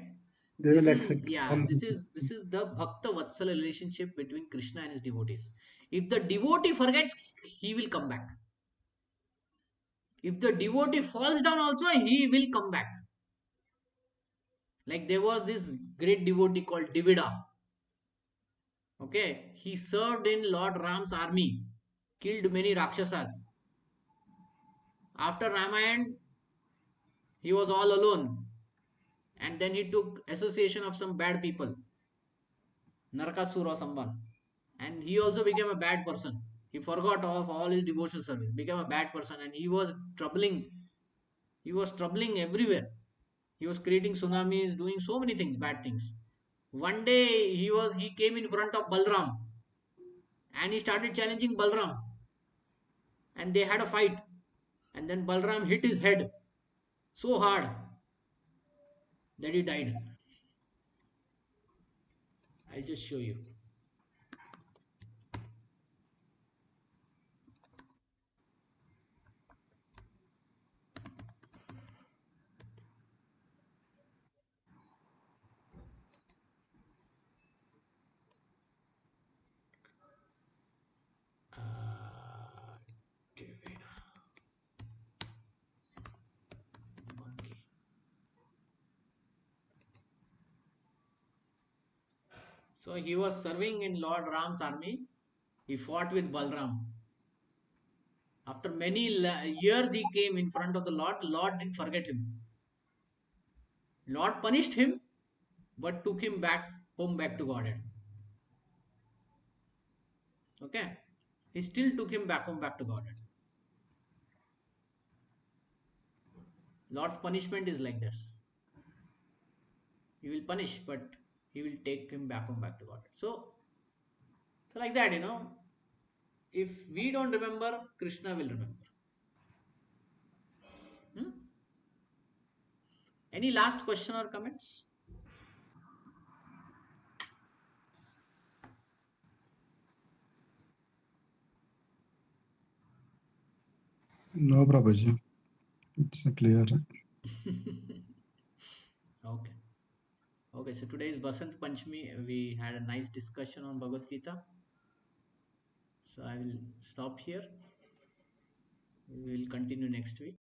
They This will is, accept. yeah, this is the Bhakta Vatsala relationship between Krishna and his devotees. If the devotee forgets, he will come back. If the devotee falls down also, he will come back. Like there was this great devotee called Divida. Okay, he served in Lord Ram's army, killed many Rakshasas. After Ramayana, he was all alone, and then he took association of some bad people, Narakasura or someone, and he also became a bad person. He forgot of all his devotional service, became a bad person, and he was troubling. He was troubling everywhere. He was creating tsunamis, doing so many things, bad things. One day he came in front of Balram and he started challenging Balram, and they had a fight. And then Balram hit his head so hard that he died. I'll just show you. Uh, Monkey. So he was serving in Lord Ram's army. He fought with Balram. After many years, he came in front of the Lord. Lord didn't forget him. Lord punished him, but took him back home, back to Godhead. Okay, he still took him back home, back to Godhead. Lord's punishment is like this. He will punish, but he will take him back home, back to Godhead. So like that, if we don't remember, Krishna will remember. Hmm? Any last question or comments? No, Prabhuji. It's clear. Okay. Okay, so today is Basant Panchami. We had a nice discussion on Bhagavad Gita. So I will stop here. We will continue next week.